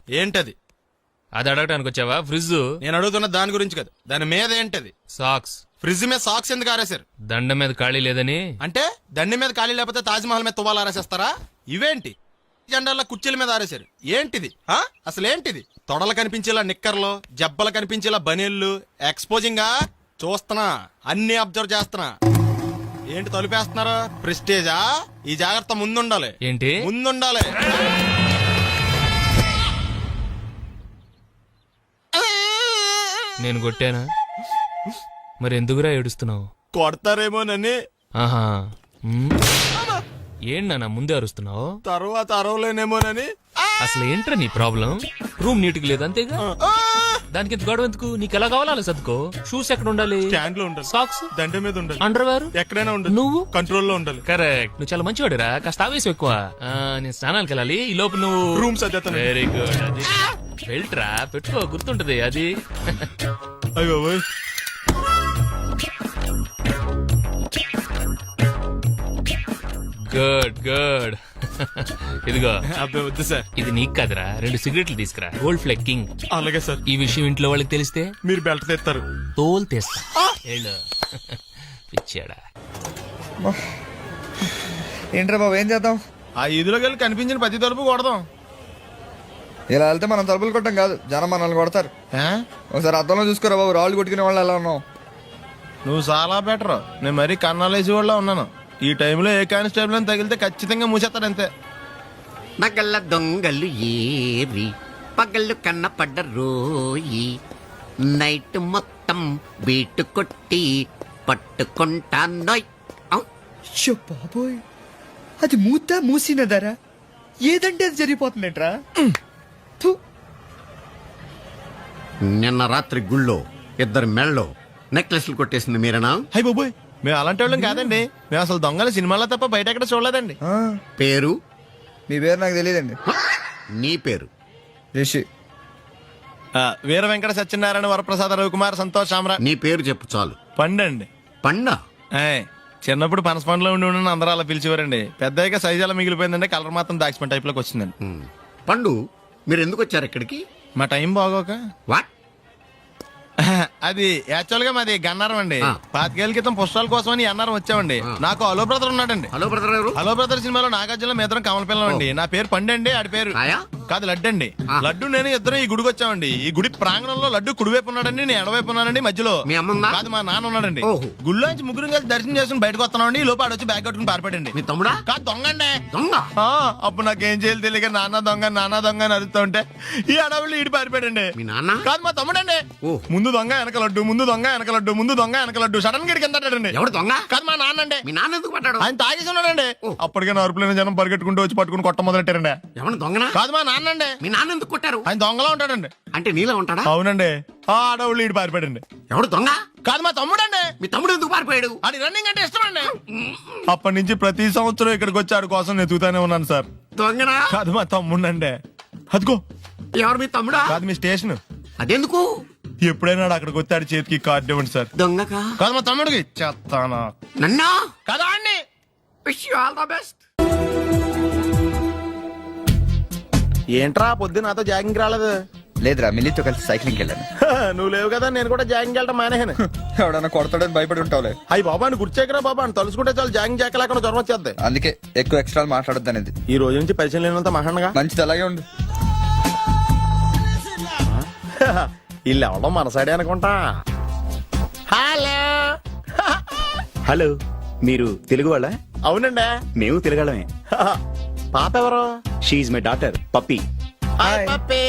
ఏంటది? అది అడగటానికి వచ్చావా? ఫ్రిడ్జ్. నేను అడుగుతున్న దాని గురించి కదా, దాని మీద ఏంటది? సాక్స్. ఫ్రిడ్జ్ మీద సాక్స్ ఎందుకు ఆరేశారు? దండ మీద ఖాళీ లేదని. అంటే దండి మీద ఖాళీ లేకపోతే తాజ్మహల్ మీద తువ్వాలు ఆరేసేస్తారా? ఇవేంటి జెండాల కుర్చీల మీద ఆరేశారు? ఏంటిది? అసలు ఏంటిది? తొడలు కనిపించేలా నిక్కర్లు, జబ్బలు కనిపించేలా బనీళ్లు, ఎక్స్పోజింగ్ గా చూస్తున్నా, అన్ని అబ్జర్వ్ చేస్తున్నా. ఏంటి తలుపేస్తున్నారు? ప్రెస్టేజా? ఈ జాగ్రత్త ముందుండాలి. ఏంటి ముందుండాలి. నేను కొట్టానా? మరి ఎందుకురా ఏడుస్తున్నావు? కొడతారేమోనని. ఆహా. ఏంటన్నా ముందే అరుస్తున్నావు? తర్వాత అరవలేనేమోనని. అసలు ఏంట్రా నీ ప్రాబ్లం? రూమ్ నీట్గా లేదు అంతేగా, దానికి ఎంత గొడవ ఎందుకు? నీకు ఎలా కావాలో అలా సర్దుకో. షూస్ ఎక్కడ ఉండాలి? స్టాండ్ లో ఉండాలి. సాక్స్ దండ మీద ఉండాలి. అండర్వేర్ ఎక్కడైనా ఉండాలి. నువ్వు కంట్రోల్లో ఉండాలి. కరెక్ట్. నువ్వు చాలా మంచివాడురా, కాస్త ఆవేశం ఎక్కువ. నేను స్నానానికి వెళ్ళాలి, ఈ లోపు నువ్వు రూమ్ సర్దేస్తాను. Very good. అది బెల్ట్రా, పెట్టుకో, గుర్తుంటది అది. అయ్యో గుడ్ గుడ్. ఇదిగో. అబ్బాయి వద్దు సార్. ఇది నీకు కాదురా, 2 సిగరెట్లు తీసుకురా. Gold flake king. అలాగే సార్. ఈ విషయం ఇంట్లో వాళ్ళకి తెలిస్తే మీరు బెల్ట్ తెస్తారు. తోలు తెస్తా. పిచ్చాడా. ఏంట్రా బాబు, ఏం చేద్దాం? ఆ ఈదులోకి వెళ్ళి కనిపించిన ప్రతి తలుపు కొడదాం. ఇలా వెళ్తే మనం తలుపులు కొట్టం కాదు, జనం మనల్ని కొడతారు. ఒకసారి అద్దంలో చూసుకోరా బాబు, రాళ్ళు కొట్టుకునే వాళ్ళు ఎలా ఉన్నావు? నువ్వు చాలా బెటర్. నేను మరీ కన్నాలేసి వాళ్ళ ఉన్నాను. ఈ టైంలో ఏ కానిస్టేబుల్ అని తగిలితే ఖచ్చితంగా మూసేస్తాడు అంతే. నగల దొంగలు ఏరి పగళ్ళు కన్నపడ్డ రోయి, నైట్ మొత్తం బీటు కొట్టి పట్టుకుంటానోయ్. బాబోయ్, అది మూసినదరా? ఏదంటే అది జరిగిపోతుందేంట్రా? నిన్న రాత్రి గుళ్ళో 2 మెళ్ళలో నెక్లెస్లు కొట్టేసింది మీరేనా? హై బాబోయ్, మేము అలాంటి వాళ్ళం కాదండి. మేము అసలు దొంగలు సినిమాలో తప్ప బయట ఎక్కడ చూడలేదండి. పేరు? మీ పేరు నాకు తెలియదండి. నీ పేరు? రిషి. వీర వెంకట సత్యనారాయణ వరప్రసాద రవికుమార్ సంతోష్ సామ్రా. నీ పేరు చెప్పు చాలు. పండండి. పండా? చిన్నప్పుడు పనస పండులో ఉండి అందరూ అలా పిలిచేవారండి. పెద్దగా సైజ్ అలా మిగిలిపోయిందండి, కలర్ మాత్రం దాచిపోయిన టైప్ లోకి వచ్చిందండి. పండు, మీరు ఎందుకు వచ్చారు ఇక్కడికి? మా టైం బాగోక. వాట్? అది యాక్చువల్ గా మాది గన్నారం అండి. 25 ఏళ్ల క్రితం పుష్పాల కోసం అని అన్నారం వచ్చామండి. నాకు హలో బ్రదర్ ఉన్నాడండి. హలో బ్రదర్ ఎవరు? హలో బ్రదర్ సినిమాలో నాగార్జున మేదరం కమల పిల్లం అండి. నా పేరు పండండి, ఆడి పేరు కాదు లడ్డు అండి. లడ్డు నేను ఇద్దరం ఈ గుడికి వచ్చామండి. ఈ గుడి ప్రాంగణంలో లడ్డు కుడివైపు ఉన్నాడండి, నేను ఎడవైపు ఉన్నానండి. మధ్యలో మీ అమ్మ కాదు మా నాన్న ఉన్నాడండి. గుళ్ళో నుంచి ముగ్గురు కలిసి దర్శనం చేసుకుని బయటకు వస్తున్నామండి. ఈ లోపు ఆడొచ్చి బ్యాగ్ కట్టుకుని పారిపోయండి. మీ తమ్ముడా? కాదు దొంగ అండి. దొంగ? అప్పుడు నాకేం చేయాలి తెలియక నాన్న దొంగ అని అరుస్తూ ఉంటే ఈ అడవులు ఈడి పారిపోయాడండి. మీ నాన్న? కాదు మా తమ్ముడండి. ముందు దొంగ వెనక లడ్డు, ముందు దొంగ వెనక లడ్డు, ముందు దొంగ వెనక లడ్డు. సడన్ గా కిందండి. ఎవడు దొంగ? కాదు మా నాన్న అండి. మీ నాన్న ఎందుకు పడ్డాడు? ఆయన తాగేసి ఉన్నాడండి. అప్పటికే నరుపులైన జనం పరిగెట్టుకుంటూ వచ్చి పట్టుకుని కొట్ట మొదలెట్టారండి. ఎవరు దొంగనా? కాదు మా నాన్న అండి. మీ నాన్న ఎందుకు కొట్టారు? ఆయన దొంగలా ఉంటాడండి. అంటే నీలా ఉంటాడా? అవునండి. ఆ అడవులు ఈడి పారిపోయాడండి. ఎవడు దొంగ? కాదు మా తమ్ముడండి. మీ తమ్ముడు ఎందుకు పారిపోయాడు? అది రన్నింగ్ అంటే ఇష్టం అండి. అప్పటి నుంచి ప్రతి సంవత్సరం ఇక్కడికి వచ్చి ఆడి కోసం ఎదుగుతానే ఉన్నాను సార్. దొంగనా? కాదు మా తమ్ముడండి. అదిగో. ఎవరు మీ తమ్ముడా? కాదు మీ స్టేషన్. అదెందుకు? ఎప్పుడైనా అక్కడికి వచ్చాడు చేతికి కార్డు ఇవ్వండి సార్. దొంగకా? కాదు మా తమ్ముడికి చెత్తానా. నన్నా? కదా అండి. Wish you all the best. ఏంట్రా పొద్దున నాతో జాగింగ్ రాలేదు? లేదురా, మిల్లీతో కలిసి సైక్లింగ్ వెళ్ళాను. నువ్వు లేవు కదా, నేను కూడా జాగింగ్ వెళ్ళడం మానేహాను. ఎవడన్నా కొడతాడని భయపడి ఉంటావులే. అయ్యి బాబా అని గుర్చేకరా బాబా అని తలుసుకుంటే చాలు జాగింగ్ చేయలేకుండా జ్వరం వచ్చేద్ది. అందుకే ఎక్కువ ఎక్స్ట్రా మాట్లాడద్దు అనేది. ఈ రోజు నుంచి పరిచయం లేనంత మహాన్గా మంచిది, అలాగే ఉండు. వీళ్ళు ఎవడం మన సైడే అనుకుంటా. హలో హలో, మీరు తెలుగు వాళ్ళ? అవునండి, మేము తెలుగాళ్ళమే. పాప ఎవరు? షీఈ్ మై డాటర్ పప్పి. పప్పి.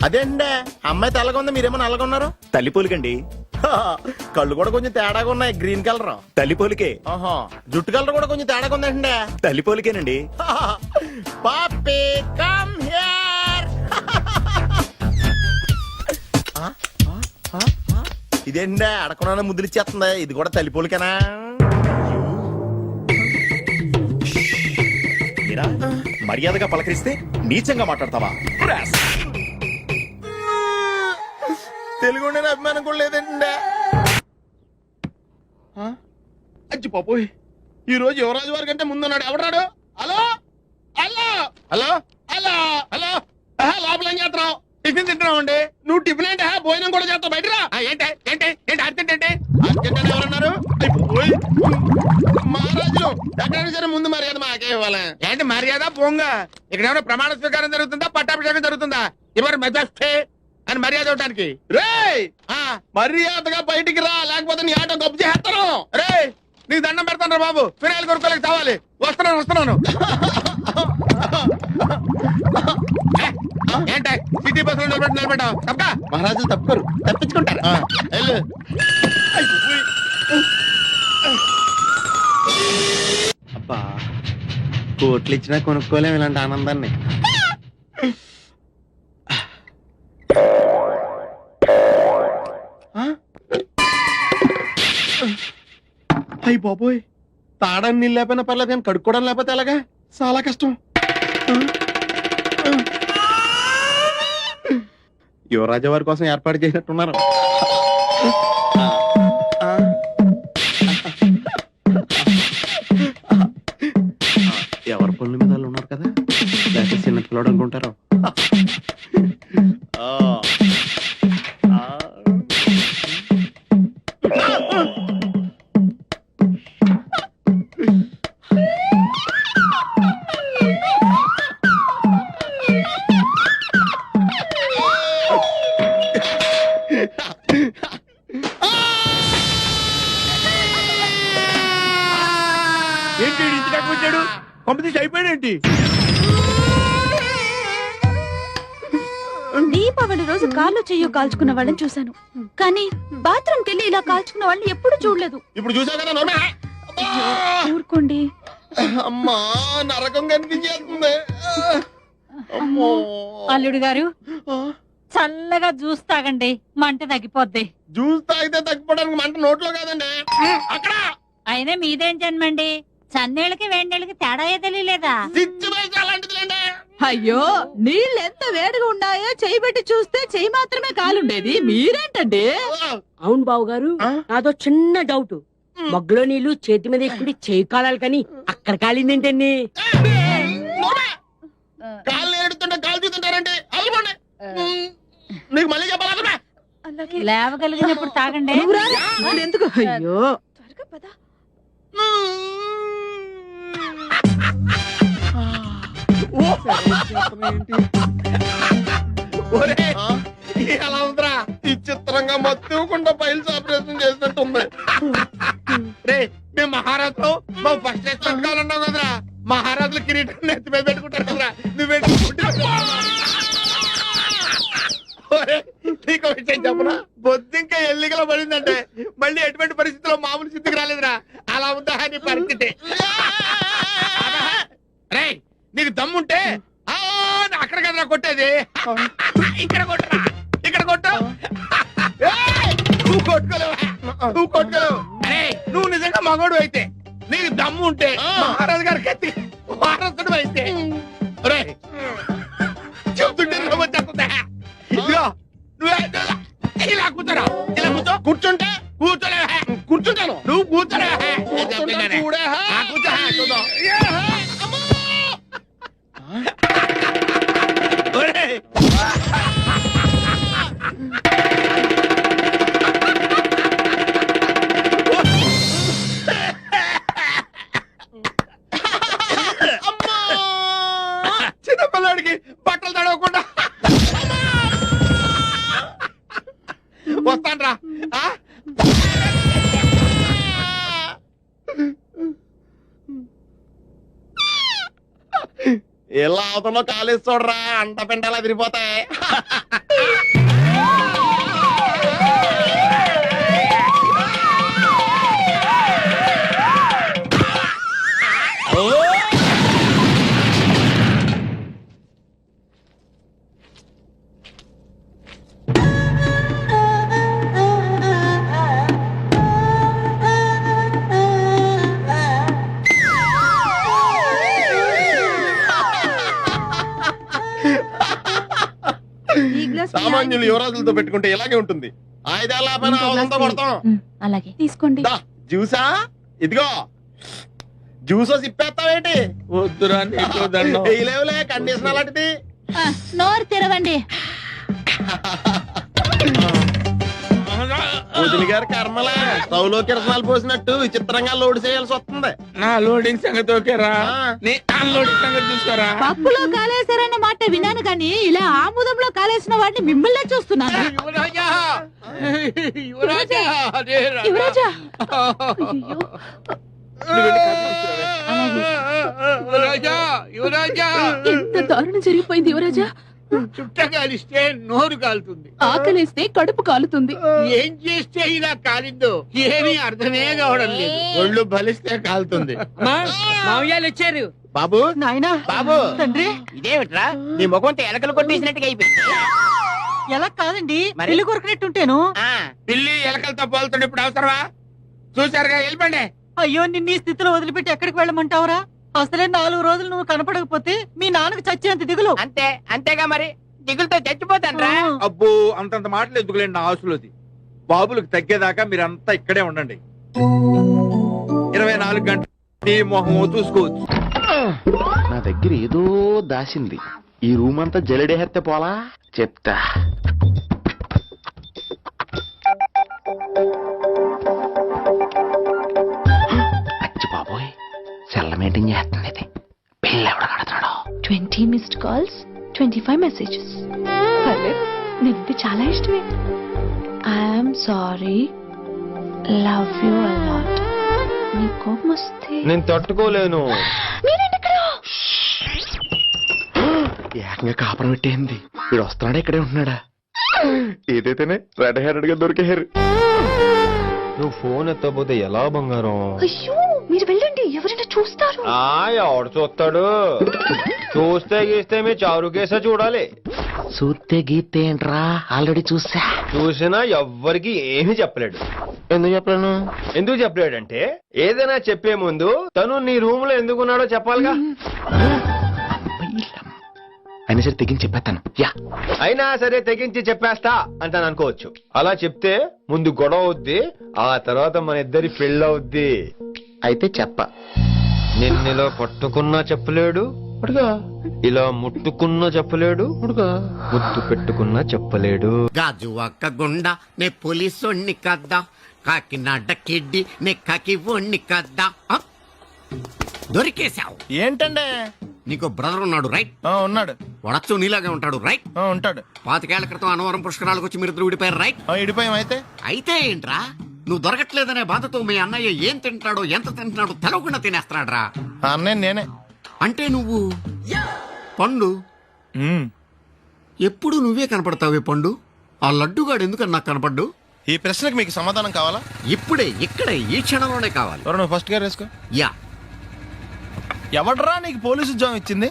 అదేండి అమ్మాయి తెల్లగా ఉంది, మీరేమో నల్లగా ఉన్నారు. తల్లిపోలికండి. కళ్ళు కూడా కొంచెం తేడాగా ఉన్నాయి, గ్రీన్ కలర్. తల్లిపోలికే. జుట్టు కలర్ కూడా కొంచెం తేడాగా ఉందండి. తల్లిపోలికేనండి. పప్పి కమ్ హియర్. ఇదేండి అడగకుండా ముద్దులు ఇచ్చేస్తుంది. ఇది కూడా తల్లిపోలికేనా? మర్యాదగా పలకరిస్తే నీచంగా మాట్లాడతావా? తెలుగు అభిమానం కూడా లేదండి. అచ్చి పాపోయ్, ఈ రోజు యువరాజు వారి కంటే ముందున్నాడు. ఎవడాడు? Hello hello hello hello hello లోపల ఏం చేస్తున్నావు? టిఫిన్ తింటున్నావు అండి. నువ్వు టిఫిన్ అంటే భోజనం కూడా చేస్తావు. బయట రా. ఏంటి ఏంటి ఏంటి అర్జెంట్ ఏంటి? అర్జెంట్ అని ఎవరన్నారు? ఓయ్. మహారాజులు ఎక్కడైనా సరే ముందు మర్యాద మాకే ఇవ్వాలి. ఏంటి మర్యాద పోంగ? ఇక్కడ ఏమైనా ప్రమాణ స్వీకారం జరుగుతుందా, పట్టాభిషేకం జరుగుతుందా? ఇవరు మెజాస్టే అని మర్యాద ఇవ్వడానికి. రేయ్ మర్యాదగా బయటికి రా, లేకపోతే నీ ఆటో గబ్బు చేస్తాను. రే నీకు దండం పెడతాను రా బాబు, ఫినాయిల్ కొనుక్కోలేక చావాలి. వస్తున్నాను. ఏంటి సిటీ బస్ లో నిలబెట్టావు తప్ప? మహారాజులు తప్పుకోరు, తప్పించుకుంటారు. వెళ్ళు. అబ్బా కోట్లు ఇచ్చినా కొనుక్కోలేము ఇలాంటి ఆనందాన్ని. అయ్యి బాబోయ్, తాడని నీళ్ళు లేకపోయినా పర్లేదు కానీ కడుక్కోవడం లేకపోతే ఎలాగా? చాలా కష్టం. యువరాజు వారి కోసం ఏర్పాటు చేసినట్టున్నారు. ఎవరి పనుల మీద వాళ్ళు ఉన్నారు కదా, లేకపోతే చిన్న పిల్లడు అనుకుంటారు. ఏంటి ఇంటి దాకా వచ్చాడు? పంపిణీ అయిపోయాడేంటి? దీపావళి రోజు కాళ్ళు చెయ్యో కాల్చుకున్న వాళ్ళని చూశాను, కానీ బాత్రూమ్ కెళ్ళి ఇలా కాల్చుకున్న వాళ్ళని ఎప్పుడు చూడలేదు. ఇప్పుడు చూసావు కదా నోర్మే. ఊరుకోండి. అమ్మా నరకం కనిపించేస్తుంది. అమ్మో. అల్లుడు గారు చల్లగా జ్యూస్ తాగండి, మంట తగ్గిపోద్ది. జ్యూస్ తాగితే తగ్గిపోవడానికి మంట నోట్లో కాదండి, అక్కడ. అయినా మీదేం జన్మండి, చన్నేళ్ళకి వేడినీళ్ళకి తేడా తెలియలేదా? సిచ్యువేషన్ అలాంటిదిలేండి. అయ్యో నీళ్ళు ఎంత వేడిగా ఉన్నాయో చెయ్యి పెట్టి చూస్తే చెయ్యి మాత్రమే కాలుండేది, మీరేంటండి? అవును బావు గారు, నాదో చిన్న డౌట్. మగ్గులో నీళ్లు చేతి మీద ఎక్కుడి చేయి కాలాలి కానీ అక్కడ కాలిందేంటండి? కాళ్ళు ఏడుతుంటే కాలు చూస్తుంటారండి. అవ్వండి, నీకు మళ్ళీ చెప్పాలా? అలాగే లేవగలిగినప్పుడు తాగండి. ఎందుకు? అయ్యో త్వరగా పద. ఎలా ఉందిరా? ఈ చిత్రంగా మత్తుకుండా ఫైల్స్ ఆపరేషన్ చేసినట్టుంది. రే మేము మహారాజులు మా ఫస్ట్ రెస్పెక్ట్ కావాలన్నావు కదరా. మహారాజులు కిరీటం నెత్తి మీద పెట్టుకుంటారు కదరా, నువ్వు నీకు విషయం చెప్పనా? బొద్దింక ఎల్లికలో పడిందంటే మళ్ళీ ఎటువంటి పరిస్థితిలో మామూలు స్థితికి రాలేదురా. అలా ఉందా నీ పరిస్థితి? రే నీకు దమ్ముంటే అక్కడ కదరా కొట్టేది, ఇక్కడ కొట్టరా, ఇక్కడ కొట్టు. నువ్వు కొట్టుకోలేవు. అరే నువ్వు నిజంగా మగోడు అయితే, నీకు దమ్ము ఉంటే మహారాజు గారికి ఎత్తి వారసుడు అయితే చెప్తుంటే వచ్చేస్తుందా? ఇదిగో నువ్వే ఇలా కూర్చోరా, ఇలా కూర్చుంటే కూర్చుంటాను, నువ్వు కూర్చోరా. కూర్చో. చిన్నపిల్లడికి బట్టలు తడవకుండా వస్తాన్రా. ఎలా అవుతుందో కాలేజ్ చూడరా, అంట పెంటలా తిరిగిపోతాయి. సామాన్యులు యువరాజులతో పెట్టుకుంటే ఇలాగే ఉంటుంది. ఆయుధాల కొడతాం. అలాగే తీసుకోండి. జ్యూసా? ఇదిగో జ్యూసో సిప్పేస్తావేంటి? వద్దురా, నీకు దండం. లేవులే కండిషన్ అలాంటిది. నోరు తెరవండి. వదిలి గారి కర్మలే స్టవ్లో కిరసనాలు పోసినట్టు విచిత్రంగా లోడ్ చేయాల్సి వస్తుంది. నా లోడింగ్ సంగతి ఓకేరా, నీ అన్లోడింగ్ సంగతి చూసుకోరా. పప్పులో కాలేశారన్న మాట విన్నాను కానీ ఇలా ఆముదంలో కాలేసిన వాడిని మిమ్మల్నే చూస్తున్నాను. యువరాజా, యువరాజా, అదే రా. యువరాజా నువ్వు వెళ్ళి కాఫీ తీసుకురావే. యువరాజా, యువరాజా, ఎంత దారుణం జరిగిపోయింది యువరాజా. చుట్ట కాలిస్తే నోరు కాలుతుంది, ఆకలేస్తే కడుపు కాలుతుంది. ఏం చేస్తే ఇలా కాలిందో ఏమీ అర్థమే కావడం లేదు. ఒళ్ళు బలిస్తే కాలుతుంది. మామయ్యాలు వచ్చారు. బాబు, నాయనా బాబు, తండ్రి ఇదేమిట్రా నీ ముఖంతో ఎలకలు కొట్టేసినట్టుగా అయిపోయింది. ఎలా కాదండి ఇల్లు కొరికినట్టుంటేను. పిల్లి ఎలకలతో పోలుతుండే ఇప్పుడు అవసరమా? చూసారుగా, వెళ్ళిపోండి. అయ్యో నిన్ను ఈ స్థితిలో వదిలిపెట్టి ఎక్కడికి వెళ్ళమంటావురా? అసలే 4 రోజులు నువ్వు కనపడకపోతే మీ నాన్నకు చచ్చేంత దిగులు. అంతే, అంతేగా మరి, దిగులతో చచ్చిపోతాను. అబ్బో అంతంత మాటలు ఎందుకులేండి నా ఆశలోది. బాబులకు తగ్గేదాకా మీరంతా ఇక్కడే ఉండండి. 24 గంటలు నీ మొహం చూసుకోవచ్చు. నా దగ్గర ఏదో దాసింది. ఈ రూమ్ అంతా జలడేహెత్తే పోలా చెప్తా. అచ్చి బాబోయ్, సెల్ల మెయింటైన్ చేస్తుంది ఇది. పిల్ల ఎవడ కడతాడో. 20 మిస్డ్ కాల్స్, 25 మెసేజెస్. పర్లేదు, నీకు చాలా ఇష్టమే. I'm sorry, love you a lot. నీ కోపం వస్తే నేను తట్టుకోలేను. మీరేంటి ఇక్కడ? ఏకంగా కాపురం పెట్టేంది. వీడు వస్తున్నాడా ఇక్కడే ఉంటున్నాడా? ఏదైతేనే రెడ్ హెయిర్ గా దొరికే హెయిర్. నువ్వు ఫోన్ ఎత్తపోతే ఎలా బంగారం? అయ్యో మీరు వెళ్ళండి, ఎవరైనా చూస్తారు. ఎవడు చూస్తాడు? చూస్తే గీస్తే మీ చారు కేసా చూడాలి. చూస్తే గీస్తే ఏంట్రా, ఆల్రెడీ చూసా. చూసినా ఎవ్వరికి ఏమీ చెప్పలేడు. ఎందుకు చెప్పలేను? ఎందుకు చెప్పలేడంటే ఏదైనా చెప్పే ముందు తను నీ రూమ్ లో ఎందుకున్నాడో చెప్పాలిగా. అయినా సరే తెగించి చెప్పేస్తాను. అయినా సరే తెగించి చెప్పేస్తా అంటాను అనుకోవచ్చు. అలా చెప్తే ముందు గొడవ అవుద్ది, ఆ తర్వాత మన ఇద్దరి పెళ్ళవుద్ది. అయితే చెప్ప. నిన్నెలా పట్టుకున్నా చెప్పలేడు, ఇలా ముట్టుకున్నా చెప్పలేడు, ముద్దు పెట్టుకున్నా చెప్పలేడు. గాజు అక్క గుండా నే పోలీసోణ్ణి కద్దా, కాకినాడ కిడ్డి నే కాకి ఓణ్ణి కద్దా. దొరికేశావు. ఏంటంటే నీకు బ్రదర్ ఉన్నాడు రైట్? ఉన్నాడు. వడచ్చు నీలాగే ఉంటాడు రైట్? ఉంటాడు. 25 ఏళ్ల క్రితం అన్నవరం పుష్కరాలకు వచ్చి మీరు ఇద్దరు విడిపోయారు రైట్? ఇడిపోయాం. అయితే అయితే ఏంట్రా, నువ్వు దొరకట్లేదనే బాధతో మీ అన్నయ్య ఏం తింటాడో ఎంత తింటున్నాడో తెలవకుండా తినేస్తున్నాడ్రా. అన్నయ్య నేనే. అంటే నువ్వు పండు ఎప్పుడు నువ్వే కనపడతావే పండు. ఆ లడ్డుగాడు ఎందుకని నాకు కనపడ్డు? ఈ ప్రశ్నకు మీకు సమాధానం కావాలా? ఇప్పుడే ఇక్కడే ఈ క్షణంలోనే కావాలి. నువ్వు ఫస్ట్ గారు వేసుకో. యా. ఎవడరా నీకు పోలీసు ఉద్యోగం ఇచ్చింది?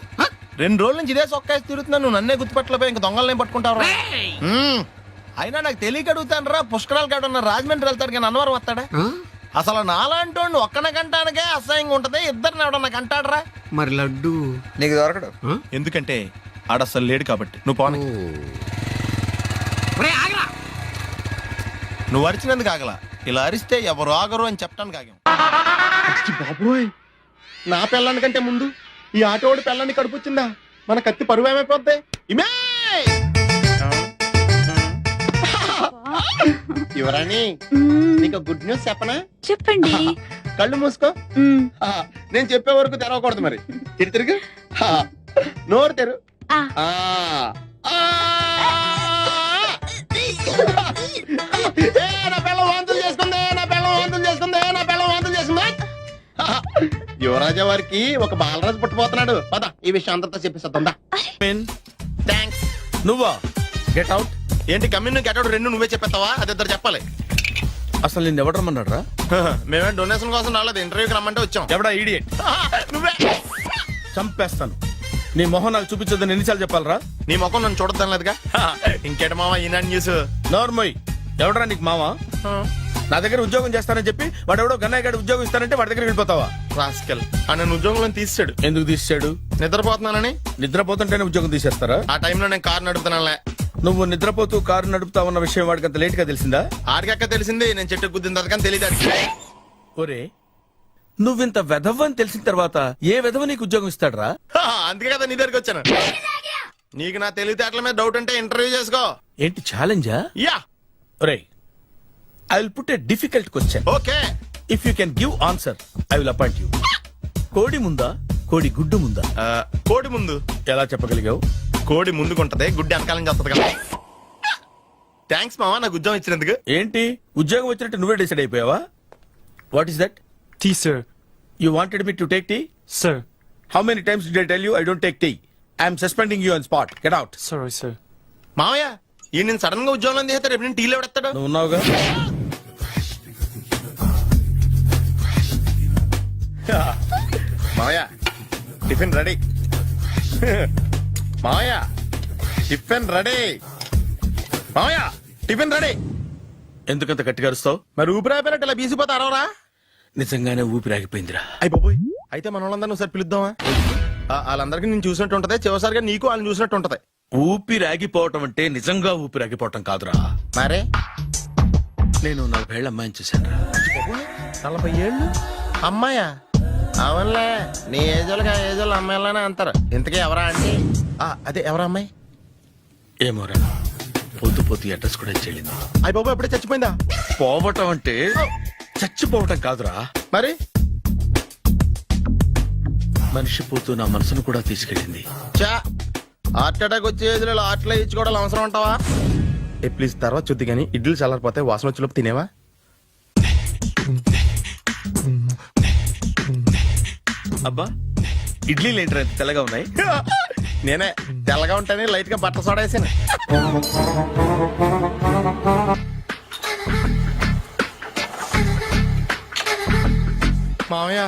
2 రోజుల నుంచి ఇదే సొక్కేసి తిరుగుతున్నా, నువ్వు నన్నే గుర్తుపట్టలేపోయి ఇంక దొంగలనే పట్టుకుంటావు. అయినా నాకు తెలియక అడుగుతాను రా, పుష్కరాలు కాడున్న రాజమండ్రి వెళ్తాడు కానీ అన్నవరం వస్తాడా? అసలు నాలాంటి ఒక్కన కంటానికే అసహ్యంగా ఉంటది, ఇద్దరిని ఎవడన్నా కంటాడరా? మరి లడ్డు నీకు దొరకడు. ఎందుకంటే ఆడసలు లేడు కాబట్టి. నువ్వు పోనీ. నువ్వు అరిచినందుకు ఆగలా, ఇలా అరిస్తే ఎవరు ఆగరు అని చెప్పడానికి ఆగాం. బాబోయ్, నా పిల్లాని కంటే ముందు ఈ ఆటోడి పిల్లాన్ని కడుపుచ్చిందా? మన కత్తి పరువు ఏమైపోద్ది? ఇమే యువరాణి, నీకు గుడ్ న్యూస్ చెప్పనా? చెప్పండి. కళ్ళు మూసుకో. నేను చెప్పే వరకు తెరవకూడదు. మరి తిరుగు, నోరు తెరు. నా పిల్ల వాంతులు చేసుకుందే, నా పిల్ల వాంతులు చేసుకుందే, నా పిల్ల వాంతులు చేసుకుందే. యువరాజా వారికి ఒక బాలరాజు పుట్టబోతున్నాడు. పద ఈ విషయం అందరితో చెప్పేస్తుందా? థ్యాంక్స్. నువ్వా? Get out. ఏంటి కమ్యూన్ గెట్ అవుట్ రెండు నువ్వే చెప్పేస్తావా? అది ఇద్దరు చెప్పాలి. అసలు నేను ఎవరు రమ్మన్నాడు రా? మేమే డొనేషన్ కోసం రాలేదు, ఇంటర్వ్యూకి రమ్మంటే వచ్చాం. ఎవడా ఈడియట్? నువ్వే. చంపేస్తాను. నీ మొహం నాకు చూపించొద్దని ఎన్నిసార్లు చెప్పాలరా? నీ ముఖం నన్ను చూడద్దాం లేదుగా. ఇంకేట మావా ఈనాడు న్యూస్. నోర్మోయ్, ఎవడరా నీకు మావా? నా దగ్గర ఉద్యోగం చేస్తానని చెప్పి వాడు ఎవడో గన్నయ్య గారి ఉద్యోగం ఇస్తానంటే వాడి దగ్గర వెళ్ళిపోతావా? రాస్కెల్. నన్ను ఉద్యోగంలో తీసాడు. ఎందుకు తీసాడు? నిద్రపోతున్నానని. నిద్రపోతుంటేనే ఉద్యోగం తీసేస్తారా? ఆ టైంలో నేను కారు నడుపుతున్నానులే. నువ్వు నిద్రపోతూ కారు నడుపుతా ఉన్న విషయం వాడికి అంత లేట్ గా తెలిసిందా? ఆడికక్క తెలిసింది, నేను చెట్టు గుద్దిన కానీ తెలియదు. ఒరే, నువ్వింత వెధవ్ అని తెలిసిన తర్వాత ఏ వెధవ నీకు ఉద్యోగం ఇస్తాడరా? అందుకే కదా నీ దగ్గరికి వచ్చాను. నీకు నా తెలివితేటల మీద డౌట్ అంటే ఇంటర్వ్యూ చేసుకో. ఏంటి ఛాలెంజా? యా. ఒరేయ్, I will put a difficult question. Okay. If you can give answer I will appoint you. కోడి ముందా కోడి గుడ్డు ముందా? కోడి ముందు. ఎలా చెప్పగలిగావు? కోడి ముందుకుంటది, గుడ్డి వెనకాలం చేస్తుంది కదా. థ్యాంక్స్ మావా నాకు ఉద్యోగం ఇచ్చినందుకు. ఏంటి ఉద్యోగం వచ్చినట్టు నువ్వే డిసైడ్ అయిపోయావా? What is that? Tea sir. You wanted me to take tea? Sir. How many times did I tell you I don't take tea? I'm suspending you on spot. Get out. Sorry sir. మావయ్య ఈ నేను sudden గా ఉద్యోగంలో తీసేస్తాడు, రేపు నేను టీలో పెడతాడు. నువ్వు ఉన్నావుగా. మావయ్య టిఫిన్ రెడీ. మావయ్య టిఫిన్ రెడీ. మావయ్య టిఫిన్ రెడీ. ఎందుకంత గట్టిగా అరుస్తావు? మరి ఊపిరి అయిపోయినట్టు ఇలా బీసిపోతే అరవరా? నిజంగానే ఊపిరాగిపోయిందిరా. అయిపోయి అయితే మన వాళ్ళందరినీ ఒకసారి పిలుద్దామా? వాళ్ళందరికీ నేను చూసినట్టు ఉంటది, చివరిసారిగా నీకు వాళ్ళని చూసినట్టు ఉంటది. ఊపిరాగిపోవటం అంటే నిజంగా ఊపిరాగిపోవటం కాదురా. మరే నేను 40 ఏళ్ల అమ్మాయిని చూశాను రా. 40 ఏళ్ళు అమ్మాయా? అవునులే, నీ ఏజోళ్ళకి ఆ ఏజోళ్ళు అమ్మాయిలానే అంటారు. ఇంతకీ ఎవరా అంటే? అదే ఎవరా అమ్మాయి? ఏమోరా, పొద్దు పొద్దు అడ్రస్ కూడా చెల్లింది. అయ్య బాబు ఎప్పుడే చచ్చిపోయిందా? పోవటం అంటే చచ్చిపోవటం కాదురా, మరి మనిషి పోతూ నా మనసును కూడా తీసుకెళ్ళింది. చా హార్ట్ అటాక్ వచ్చే ఏజ్లో హార్ట్లో ఇచ్చుకోవడం అవసరం ఉంటావా? ప్లీజ్ తర్వాత చూద్ది కానీ ఇడ్లీ చల్లారిపోతే వాసన వచ్చేలోపు తినేవా? అబ్బా, ఇడ్లీలు ఏంట్రా ఇంత తెల్లగా ఉన్నాయి? నేనే తెల్లగా ఉంటానే లైట్ గా బట్టలు సోడేసాను. మామయ్య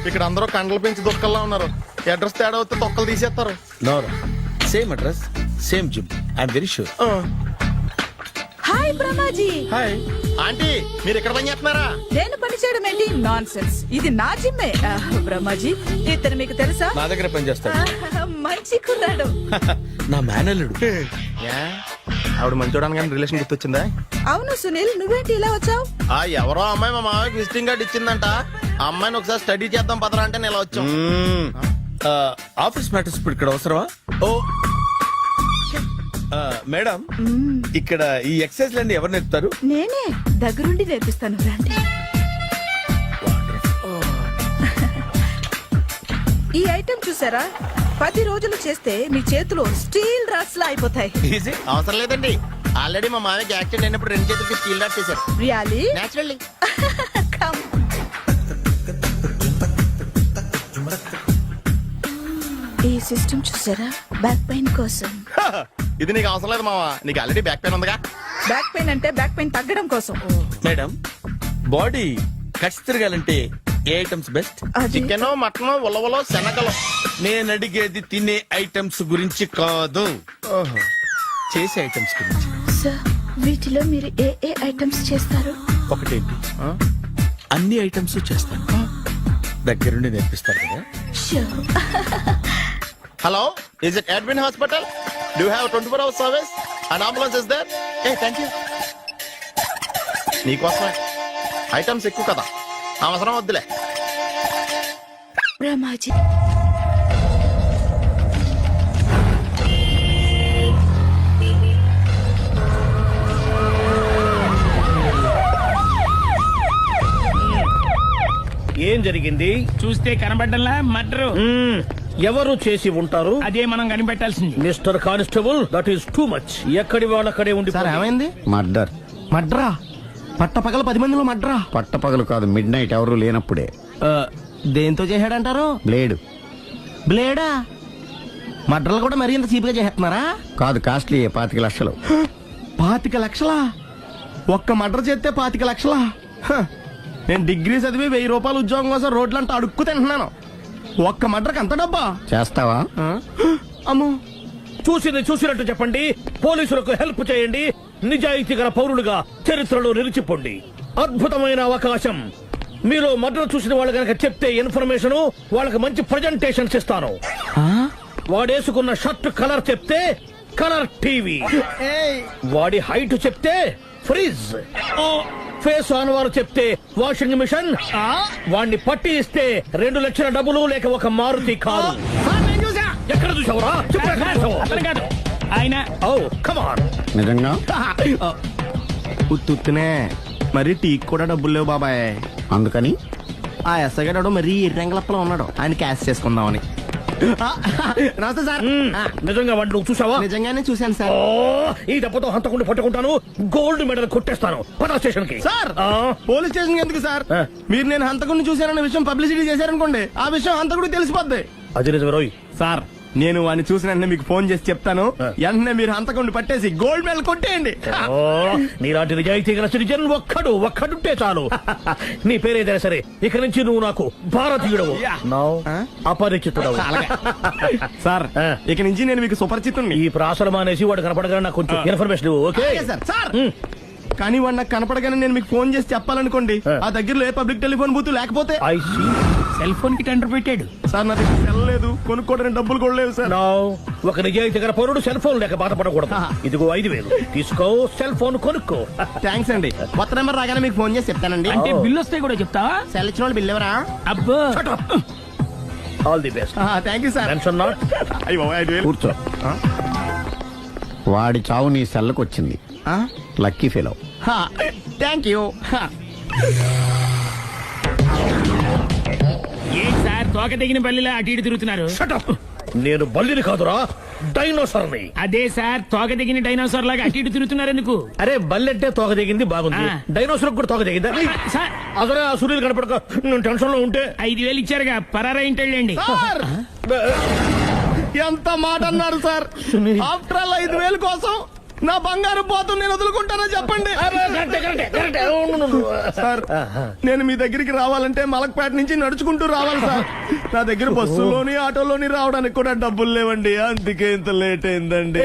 ఇక్కడ అందరూ కండలు పెంచి దుక్కల్లా ఉన్నారు. అడ్రస్ తేడా వస్తే తొక్కలు తీసేస్తారు. నోరా, same address same gym. I'm very sure. Hi Brahmaji. Hi aunty, మీరు ఇక్కడ పని చేస్తున్నారా? నేను పని చేయడం ఏంటి? Nonsense. ఇది నా జిమ్మే. బ్రహ్మాజీ, ఇతను మీకు తెలుసా? నా దగ్గర పని చేస్తాడు. మంచి కుర్రాడు. నా మేనల్లుడు. ఆవిడ మంచి చూడడానికి కానీ రిలేషన్ గుర్తొచ్చిందా? అవును సునీల్, నువ్వేంటి ఇలా వచ్చావు? ఎవరో అమ్మాయి మా మామయ్యకి విజిటింగ్ కార్డు ఇచ్చిందంట. ఆ అమ్మాయిని ఒకసారి స్టడీ చేద్దాం పదరా అంటే నేను ఇలా వచ్చాం. ఆఫీస్ మ్యాటర్స్ ఇప్పుడు ఇక్కడ అవసరమా? ఓ మేడం, ఇక్కడ ఈ ఎక్సర్సైజ్ లన్నీ ఎవరు నేర్పుతారు? నేనే దగ్గరుండి నేర్పిస్తాను. రండి. ఈ ఐటెం చూసారా? 10 రోజులు చేస్తే మీ చేతులు స్టీల్ రాట్స్ లా అయిపోతాయి. అవసరం లేదండి, ఆల్రెడీ మా మామయ్యకి యాక్సిడెంట్ అయినప్పుడు 2 చేతులకి స్టీల్ డాట్ చేశారు. రియల్లీ? నేచురల్లీ. కమ్. ఈ సిస్టమ్ చూసారా? బ్యాక్ పెయిన్ కోసం. ఇది నీకు అవసరం లేదు మావా, నీకు ఆల్రెడీ బ్యాక్ పెయిన్ ఉందిగా. బ్యాక్ పెయిన్ అంటే బ్యాక్ పెయిన్ తగ్గడం కోసం. మేడం, బాడీ కట్స్ తిరగాలంటే ఏ ఐటమ్స్ బెస్ట్? చికెన్, మటన్, ఉలవలో, శనగలు. నేను అడిగేది తినే ఐటమ్స్ గురించి కాదు, చేసే ఐటమ్స్ గురించి. సార్, వీటిలో మీరు ఏ ఏ ఐటమ్స్ చేస్తారు? ఒకటేంటి, అన్ని ఐటమ్స్ చేస్తాను. దగ్గరుండి నేర్పిస్తారు కదా. Hello, is it admin hospital? Do you have 24 hours service and ambulance is there? Thank you. నీకోసమే ఐటమ్స్ ఎక్కువ కదా, అవసరం వద్దులే. బ్రహ్మాజీ, ఏం జరిగింది? చూస్తే కనబడ్డంలా మర్డరు. ఎవరు చేసి ఉంటారు? అదే మనం కనిపెట్టాల్సింది. Mister constable, that is too much. ఎక్కడి వాళ్ళక్కడే ఉండి. ఏమైంది? మర్డర్. మడ్రా? పట్టపగల 10 మందిలో మడ్రా? పట్టపగలు కాదు, మిడ్ నైట్ ఎవరు లేనప్పుడే. దేంతో చేశాడంటారు? బ్లేడ్. బ్లేడా? మడ్రలు కూడా మరీ ఇంత చీప్ గా చేస్తున్నారా? కాదు, కాస్ట్లీ 25 లక్షలు. 25 లక్షలా? ఒక్క మడ్ర చేస్తే 25 లక్షలా? నేను డిగ్రీ చదివి 1000 రూపాయలు ఉద్యోగం కోసం రోడ్లంతా అడుక్కు తింటున్నాను. ఒక్క మడ్రకు అంత డబ్బా? చేస్తావా? అమ్మో. చూసినట్టు చెప్పండి. పోలీసులకు హెల్ప్ చేయండి. నిజాయితీ గల పౌరులుగా చరిత్రలో నిలిచిపోండి. అద్భుతమైన అవకాశం. మీలో మర్డర్ చూసిన వాళ్ళు కనుక చెప్తే ఇన్ఫర్మేషన్, వాళ్ళకి మంచి ప్రజెంటేషన్స్ ఇస్తాను. వాడేసుకున్న షర్ట్ కలర్ చెప్తే కలర్ టీవీ, వాడి హైట్ చెప్తే ఫ్రిజ్, ఫేస్ ఆన్ వారు చెప్తే వాషింగ్ మిషన్, వాడిని పట్టి ఇస్తే 2 లక్షల డబ్బులు లేక ఒక మారుతి కారు. ఎక్కడ చూసావురా చెప్పు ఎక్కడ చూసావు? అతను కాదు ఆయన. Oh come on. నిజంగా ఉత్తునే మరి టీకి కూడా డబ్బులు లేవు బాబాయ్. అందుకని ఆ ఎస్ఐ గారు మరీ ఎర్రంగలప్పలో ఉన్నాడు, ఆయన క్యాష్ చేసుకుందామని. నమస్తే సార్. నిజంగా వాడు నువ్వు చూసావా? నిజంగానే చూశాను సార్. ఓ ఈ దెబ్బతో హంతకుండా పట్టుకుంటాను, గోల్డ్ మెడల్ కొట్టేస్తాను. పద స్టేషన్ కి. సార్ పోలీస్ స్టేషన్ ఎందుకు సార్? మీరు నేను హంతకుడిని చూశానన్న విషయం పబ్లిసిటీ చేశారనుకోండి, ఆ విషయం హంతకుడికి తెలిసిపోద్ది. అది నిజమే రోయ్. సార్ నేను వాడిని చూసిన వెంటనే మీకు ఫోన్ చేసి చెప్తాను, వెంటనే మీరు హంతకుడిని పట్టేసి గోల్డ్ మెడల్ కొట్టేయండి. ఓ నీలాంటి నిజాయితీ గల సిటిజన్ ఒక్కడుంటే చాలు. నీ పేరేదైనా సరే ఇక నుంచి నువ్వు నాకు భారతీయుడవు, అపరిచితుడవు. సార్ ఇక నుంచి నేను మీకు సుపరిచితుణ్ణి. ఈ ప్రాసలు మానేసి వాడు కనపడగానే నాకు కొంచెం ఇన్ఫర్మేషన్ ఇవ్వు, ఓకే? సార్ కానీ వాడు నాకు కనపడగానే నేను మీకు ఫోన్ చేసి చెప్పాలనుకోండి, ఆ దగ్గరలో ఏ పబ్లిక్ టెలిఫోన్ బూత్ లేకపోతే. I see. సెల్ ఫోన్ కి టెండర్ పెట్టాడు. సార్ నా దగ్గర సెల్ లేదు, కొనుక్కోవడానికి డబ్బులు కూడా లేవు సార్. ఒక నిజాయితీ గల పౌరుడు సెల్ ఫోన్ లేక బాధపడకూడదు. ఇదిగో 5,000 తీసుకో, సెల్ ఫోన్ కొనుక్కో. థ్యాంక్స్ అండి. కొత్త నెంబర్ రాగానే మీకు ఫోన్ చేసి చెప్తానండి. అంటే బిల్ వస్తే కూడా చెప్తావా? సెల్ ఇచ్చిన వాళ్ళు బిల్ ఎవరా? అబ్బో all the best. Thank you sir. Tension not. కూర్చో. వాడి చావు నీ సెల్లకు వచ్చింది. Lucky fellow. Thank you. ఏం సార్ తోక తెగిన బల్లిలా అటు ఇటు తిరుగుతున్నారు? నేను బల్లిని కాదురా, డైనోసార్ని. అదే సార్ తోక తెగిన డైనోసార్ లాగా అటు ఇటు తిరుగుతున్నారు ఎందుకు? అరే బల్లెట్టే తోక దిగింది బాగుంది, ఆ. డైనోసార్ కూడా తోక దిగిందా? సార్ అసలే ఆ సూర్యుడు కనపడక నేను టెన్షన్ లో ఉంటే 5,000 ఇచ్చారుగా, పరారా ఇంటండి. సార్ ఎంత మాట అన్నారు సార్? ఆఫ్టర్ ఆల్ 5,000 కోసం నా బంగారు పోతు నేను వదులుకుంటానని చెప్పండి. సార్ నేను మీ దగ్గరికి రావాలంటే మలక్పేట నుంచి నడుచుకుంటూ రావాలి సార్. నా దగ్గర బస్సులోని ఆటోలోని రావడానికి కూడా డబ్బులు లేవండి, అందుకే ఇంత లేట్ అయిందండి.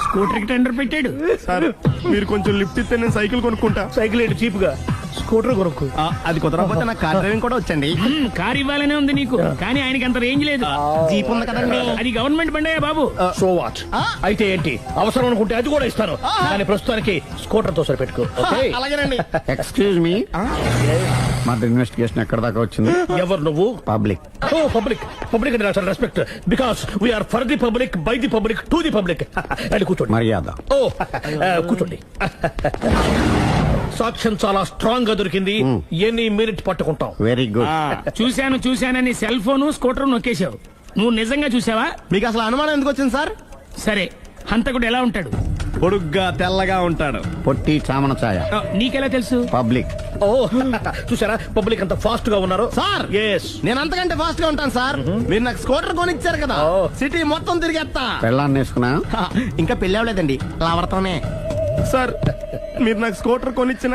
స్కూటర్ కి టెండర్ పెట్టాడు. సార్ మీరు కొంచెం లిఫ్ట్ ఇస్తే నేను సైకిల్ కొనుక్కుంటా. సైకిల్ ఏంటి చీప్ గా, స్కూటర్ కొనుక్కు. అది కుదరకపోతే నాకు కార్ డ్రైవింగ్ కూడా వచ్చండి. కార్ ఇవ్వాలనే ఉంది నీకు, కానీ ఆయనకి అంత రేంజ్ లేదు. జీప్ ఉంది కదండి. అది గవర్నమెంట్ బండే బాబు. So what? అయితే ఏంటి, అవసరం అనుకుంటే అది కూడా ఇస్తాను, కానీ ప్రస్తుతానికి స్కూటర్ తో సరిపెట్టుకో. అలాగేనండి. ఎక్స్క్యూజ్ మీ, మా ఇన్వెస్టిగేషన్ ఎక్కడ దాకా వచ్చింది? ఎవరు నువ్వు? పబ్లిక్. ఓ పబ్లిక్. పబ్లిక్ అంటే చాలా respect, because we are for the public, by the public, to the public. అది కూర్చోండి. మర్యాద. ఓ కూర్చోండి. సాక్ష్యం చాలా స్ట్రాంగ్ గా దొరికింది, ఎన్ని మినిట్ పట్టుకుంటాం. Very good. చూశానని సెల్ ఫోను స్కూటర్ నొక్కేశావు. నువ్వు నిజంగా చూసావా? మీకు అసలు అనుమానం ఎందుకు వచ్చింది సార్? సరే హంతకుడు ఎలా ఉంటాడు? పొడుగ్గా తెల్లగా ఉంటాడు. పొట్టి చామన ఛాయ. నీకెలా తెలుసు? పబ్లిక్. ఓ చూసారా పబ్లిక్ అంత ఫాస్ట్ గా ఉన్నారు. సార్ ఎస్, నేను అంతకంటే ఫాస్ట్ గా ఉంటాను సార్. మీరు నాకు స్కూటర్ కొనిచ్చారు కదా, సిటీ మొత్తం తిరిగేస్తా. పెళ్ళాన్ని వేసుకున్నా? ఇంకా పెళ్లి అవ్వలేదండి, లావర్తోనే. సార్ మీరు నాకు స్కూటర్ కొనిచ్చిన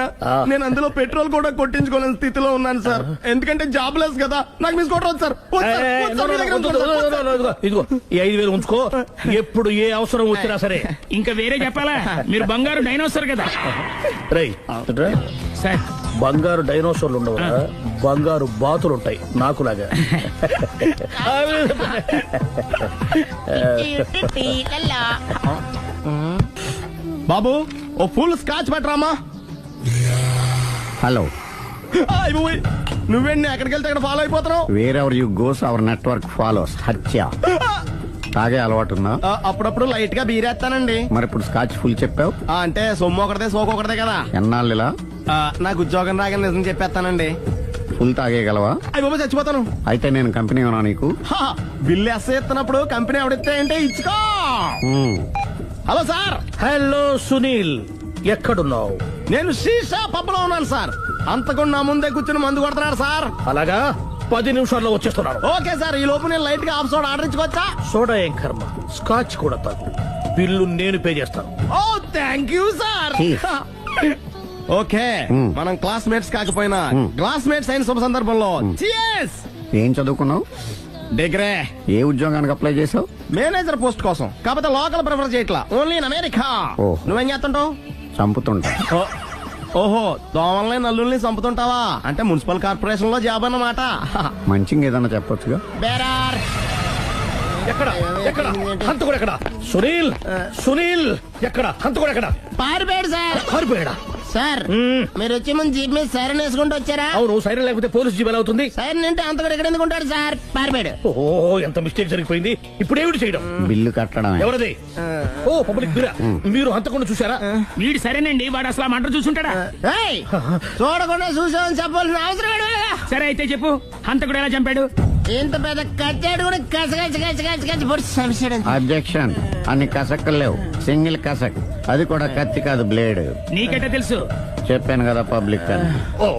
నేను అందులో పెట్రోల్ కూడా కొట్టించుకోలేని స్థితిలో ఉన్నాను సార్. ఎందుకంటే జాబ్ లెస్ కదా, నాకు మీ స్కూటర్ వద్దు సార్. ఇదిగో ఈ 5,000 ఉంచుకో, ఎప్పుడు ఏ అవసరం వచ్చినా సరే. ఇంకా వేరే చెప్పాలా? మీరు బంగారు డైనోసార్ కదా. రై సార్ బంగారు డైనోసార్లు ఉండవు, బంగారు బాతులు ఉంటాయి నాకులాగా. బాబు ఓ ఫుల్ స్కాచ్ పట్టరామా. హలో. నువ్వేంటి ఎక్కడికి వెళ్తే అక్కడ ఫాలో అయిపోతున్నావు? Wherever you goes our network follows. హత్య. తాగే అలవాటు ఉందా? అప్పుడప్పుడు లైట్ గా బీరేస్తానండి. మరి ఇప్పుడు స్కాచ్ ఫుల్ చెప్పావు అంటే సొమ్ము ఒకటిదే సోకు ఒకటిదే కదా. ఎన్నాళ్ళిలా? నాకు ఉద్యోగం రాగానే నిజం చెప్పేస్తానండి. ఫుల్ తాగేయగలవా? అయ్యి బాబు చచ్చిపోతాను. అయితే నేను కంపెనీ ఉన్నా నీకు? బిల్లు ఎస్ ఎత్తినప్పుడు కంపెనీ ఎవడిస్తే అంటే ఇచ్చుకో. Hello sir. హలో సునీల్, ఎక్కడున్నావు? నేను శీషా పబ్లో ఉన్నాను సార్. అంతకుండా నా ముందే కూర్చుని మందు కొడుతున్నాడు సార్. అలాగా, 10 నిమిషాల్లో వచ్చేస్తున్నాను. ఓకే సార్, ఈ లోపు నేను లైట్ గా హాఫ్ సోడా ఆర్డర్ ఇచ్చుకోవచ్చా? సోడా ఏం కర్మ, స్కాచ్ కూడా తాగు, బిల్లు నేను పే చేస్తాను. ఓ థ్యాంక్ యూ సార్. ఓకే మనం క్లాస్మేట్స్ కాకపోయినా క్లాస్మేట్స్ అయిన శుభ సందర్భంలో cheers. ఏం చదువుకున్నావు? డిగ్రీ. ఏ ఉద్యోగానికి అప్లై చేసావు? మేనేజర్ పోస్ట్ కోసం, కాకపోతే లోకల్ ప్రిఫర్ చేయట్లా, ఓన్లీ ఇన్ అమెరికా. ఓహో. నువ్వేం చేస్తుంటావు? చంపుతుంటా. ఓహో, దోమల్ని నల్లుల్ని చంపుతుంటావా? అంటే మున్సిపల్ కార్పొరేషన్ లో జాబ్ అన్నమాట. మంచిగా ఏదన్నా చెప్పొచ్చుగా. బేరార్. ఎక్కడ ఎక్కడ హంతకుడు ఎక్కడ? సునీల్, సునీల్ ఎక్కడ? హంతకుడు ఎక్కడ? పారిపోయాడు సార్. పారిపోయాడా? సార్ మీరు వచ్చే ముందు జీప్ మీద సైరన్ వేసుకుంటూ వచ్చారా? అవును, సైరన్ లేకపోతే పోలీసు జీవన్ అవుతుంది. సైరన్ అంటే అంత కూడా ఇక్కడ ఎందుకు ఉంటాడు సార్? పారిపోయాడు. ఓ ఎంత మిస్టేక్ జరిగిపోయింది. ఇప్పుడు ఏమిటి చేయడం? బిల్లు కట్టడం. ఎవరది? ఓ పబ్లిక్ మీరా? మీరు హంతకుండా చూసారా? వీడు సరేనండి, వాడు అసలు మంట చూసుంటాడా? చూడకుండా చూసామని చెప్పాల్సిన అవసరం లేదు. సరే అయితే చెప్పు, హంతకుడు ఎలా చంపాడు? ఇంత పెద్ద కచ్చాడు కూడా కసగచ్చి పొడి సమస్య. అబ్జెక్షన్. అన్ని కసక్కులు లేవు, సింగిల్ కసక్, అది కూడా కత్తి కాదు బ్లేడ్. నీకెట్ట తెలుసు? చెప్పాను కదా పబ్లిక్ అని. Oh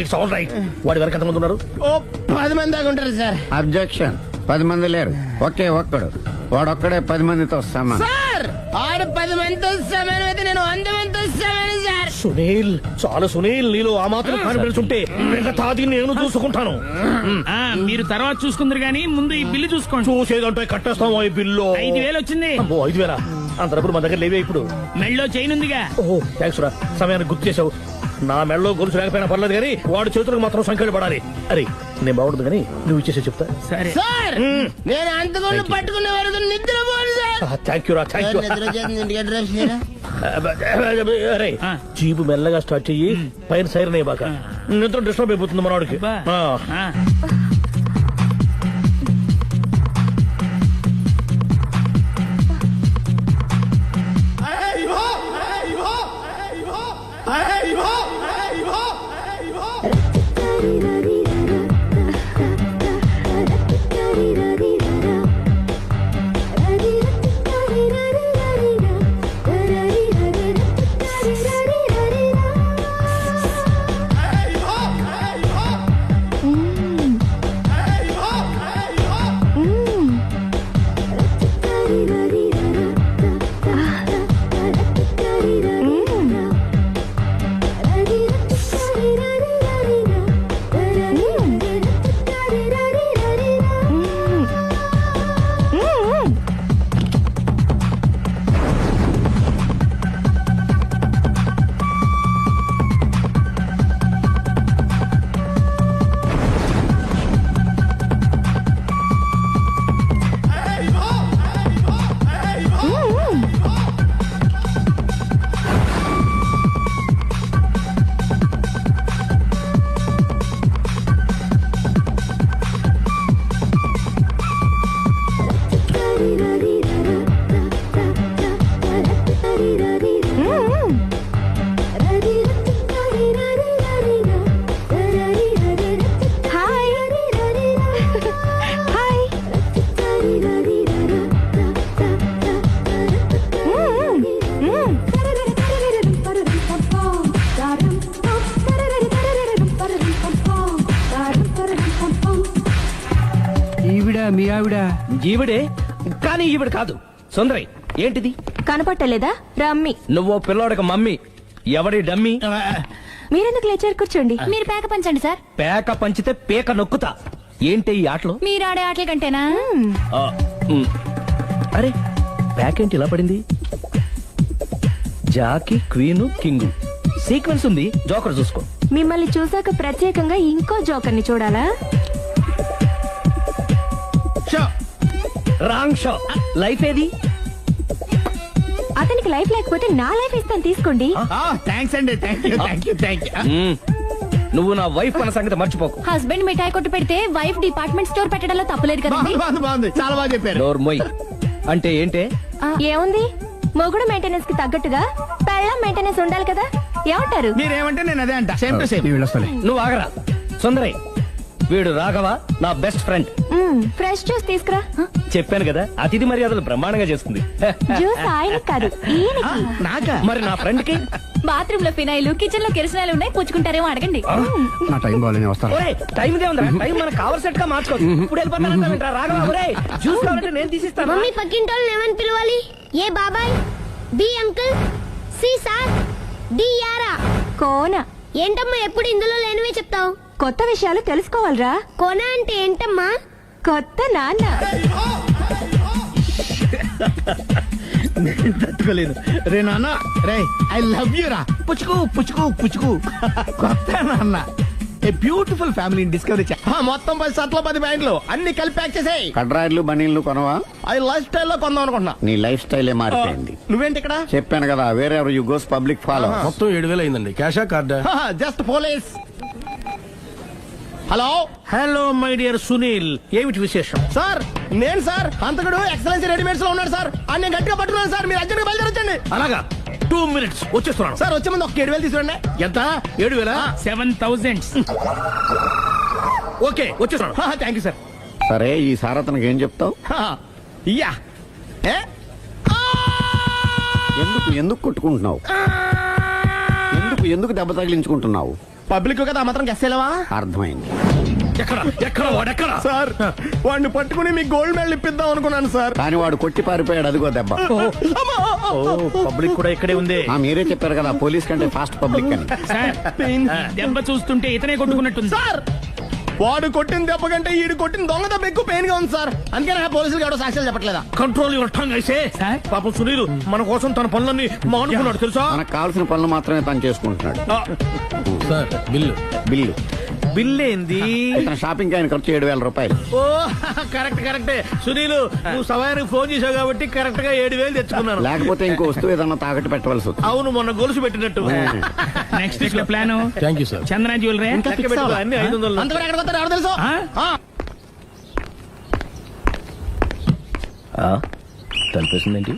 it's all right. వాడి వరకు ఎంతమంది ఉన్నారు? ఓ 10 మంది దాకా ఉంటారు సార్. అబ్జెక్షన్. 10 మంది లేరు, ఒకే ఒక్కడు. వాడొక్కడే 10 మందితో సమానం. సార్ ఆడు 10 మందితో సమానం అయితే నేను 100 మందితో సమానం సార్. సునీల్, చాలా సునీల్, నీలో ఆ మాత్రం కాన్ఫిడెన్స్ ఉంటే మిగతాది నేను చూసుకుంటాను. మీరు తర్వాత చూసుకుందరు గానీ ముందు ఈ బిల్లు చూసుకోండి. చూసేదంటే కట్టేస్తాం ఈ బిల్లు. 5,000 వచ్చింది. 5,000 అంత డబ్బులు మన దగ్గర లేవే ఇప్పుడు. మెళ్ళో చైన్ ఉందిగా. ఓహో థ్యాంక్స్ రా, సమయానికి గుర్తు చేసావు. నా మెడలో గొలుసు లేకపోయినా పర్లేదు కానీ వాడి చేతులకు మాత్రం సంఖ్యలు పడాలి. అరే నేను బాగుంటుంది కానీ నువ్వు ఇచ్చేసే చెప్తా. సరే సార్ నేను అంతకుండా పట్టుకునే వరకు నిద్రపోను సార్. థ్యాంక్ యూ రా, థ్యాంక్ యూ. నిద్ర చేస్తుంది అడ్రస్ చేయరా? అరే జీపు మెల్లగా స్టార్ట్ చెయ్యి, పైన సైరన్ అయ్యాక నిద్ర డిస్టర్బ్ అయిపోతుంది మనవాడికి. మీ ఆవిడ? ఈవిడే, కానీ ఈవిడ కాదు. సుందరి ఏంటిది కనపట్టలేదా? రమ్మి. నువ్వు పిల్లోడక మమ్మీ. ఎవడి డమ్మీ? మీరెందుకు లేచారు? కూర్చోండి. మీరు పేక పంచండి సార్. పేక పంచితే పేక నొక్కుతా. ఏంటి ఈ ఆటలు? మీరు ఆడే ఆటల కంటేనా? అరే పేక ఏంటి ఇలా పడింది? జాకీ, క్వీను, కింగు సీక్వెన్స్ ఉంది. జోకర్ చూసుకో. మిమ్మల్ని చూసాక ప్రత్యేకంగా ఇంకో జోకర్ని చూడాలా? Wrong show. లైఫ్ ఏది? అతనికి లైఫ్ లేకపోతే నా లైఫ్ ఇస్తాను, తీసుకోండి. థ్యాంక్స్ అండి. Thank you. నువ్వు నా వైఫ్ అన్న సంగతి మర్చిపోకు. హస్బెండ్ మిఠాయి కొట్టు పెడితే వైఫ్ డిపార్ట్మెంట్ స్టోర్ పెట్టడంలో తప్పులేదు కదా? బాగుంది, చాలా బాగా చెప్పారు. డోర్ మొయ్. అంటే ఏంటే? ఏముంది, మొగుడు మెయింటెనెన్స్ కి తగ్గట్టుగా పెళ్ళం మెయింటెనెన్స్ ఉండాలి కదా? ఏమంటారు? మీరేమంటే నేను అదే అంట. Same to same. నువ్వు ఆగరా. సుందరి, వీడు రాఘవ, నా బెస్ట్ ఫ్రెండ్. ఫ్రెష్ జ్యూస్ తీసుకురా. చెప్పాను కదా, అతిథి మర్యాదలు బ్రహ్మాండంగా చేస్తుంది. జ్యూస్ ఆయనకి కాదు, ఈయనకి. నాకా? మరి నా ఫ్రెండ్ కి? బాత్రూమ్ లో ఫినాయిల్, కిచెన్ లో కిరసనాయిలు ఉన్నాయి, పుచ్చుకుంటారేమో అడగండి. నా టైం బాగాలేని వస్తాను. టైం ఇదే ఉందా? టైం మనకు కావలసినట్టు గా మార్చుకోవచ్చు. ఇప్పుడు వెళ్ళిపోతానంటా రాఘవ. ఒరే జ్యూస్ కావాలంటే నేను తీసిస్తాను. మమ్మీ పక్కింటోళ్ళని ఏమని పిలవాలి? ఏ బాబాయ్, B uncle, C sir, D యారా. కోన. ఏంటమ్మా ఎప్పుడు ఇందులో లేనివే చెప్తావు? కొత్త విషయాలు తెలుసుకోవాలరా. కోన అంటే ఏంటమ్మా? కొత్త నాన్న. తట్టుకోలేదు రే నాన్న. రే ఐ లవ్ యూ రా. పుచ్చుకు పుచ్చుకు పుచ్చుకు. కొత్త నాన్న. ఏ బ్యూటిఫుల్ ఫ్యామిలీని డిస్కవరీ మొత్తం 10 షర్ట్లు 10 ప్యాంట్లు అన్ని కలిపి ప్యాక్ చేసేయ్. కడ్రాయిలు బనీళ్లు కొనవా? అవి లైఫ్ స్టైల్లో కొందాం అనుకుంటున్నా. నీ లైఫ్ స్టైలే మారిపోయింది. నువ్వేంటి ఇక్కడ? చెప్పాను కదా, వేరే ఎవరు యు గోస్ పబ్లిక్ ఫాలో. మొత్తం 7,000 అయిందండి. క్యాషా కార్డా? Just police. Hello hello my dear Sunil, ఏమిటి విశేషం? సార్, నేను సార్ అంతకుడు ఎక్సలెన్సీ రెడీమేడ్స్ లో ఉన్నాడు సార్. అని నేను గట్టిగా పట్టుకున్నాను సార్. మీరు అర్జెంట్గా బయలుదేరొచ్చండి. అలాగా, 2 minutes వచ్చేస్తున్నాను. సార్ వచ్చే ముందు ఒక 7,000 తీసుకురండి. ఎంత? 7,000? 7,000. ఓకే, వచ్చేస్తున్నాను. Thank you sir. సరే, ఈ సార్ అతనికి ఏం చెప్తావు? యా ఏ? ఎందుకు కొట్టుకుంటున్నావు? ఎందుకు దెబ్బ తగిలించుకుంటున్నావు? పబ్లిక్ కదా మాత్రం గెస్సేలవా? అర్థమైంది. ఎక్కడ వాడెక్కడ? సార్, వాడిని పట్టుకుని మీకు గోల్డ్ మెడల్ ఇప్పిద్దాం అనుకున్నాను సార్. కానీ వాడు కొట్టి పారిపోయాడు. అదిగో దెబ్బ. పబ్లిక్ కూడా ఇక్కడే ఉంది. మీరే చెప్పారు కదా, పోలీస్ కంటే ఫాస్ట్ పబ్లిక్ అని. దెబ్బ చూస్తుంటే ఇతనే కొట్టుకున్నట్టుంది. సార్, వాడు కొట్టిన దెబ్బ కంటే ఈడు కొట్టిన దొంగ దెబ్బ ఎక్కువ పెయిన్ గా ఉంది సార్. అందుకే నా పోలీసులు ఎవడో సాక్ష్యాలు చెప్పట్లేదా? కంట్రోల్ యువర్ టంగ్ అయితే. పాపం సునీల్ మన కోసం తన పనులన్నీ మానుకున్నాడు తెలుసా? మనకు కావాల్సిన పనులు మాత్రమే తను చేసుకుంటున్నాడు. సార్, బిల్లు ఏంది? ఇతను షాపింగ్ ఆయన ఖర్చు 7,000 రూపాయలు. ఓ కరెక్టే. సునీల్, నువ్వు సమయానికి ఫోన్ చేసావు కాబట్టి కరెక్ట్ గా 7,000 తెచ్చుకున్నాను. లేకపోతే ఇంకో వస్తువు ఏదన్నా తాకట్టు పెట్టవలసి వస్తుంది. అవును, మొన్న గొలుసు పెట్టినట్టు. నెక్స్ట్ వీక్ లో plan. Thank you sir. Chandra jewellery అన్ని 500. అంతవరకు ఎక్కడ పోతారు ఎవరు తెలుసు? తలిపేసిందేంటి?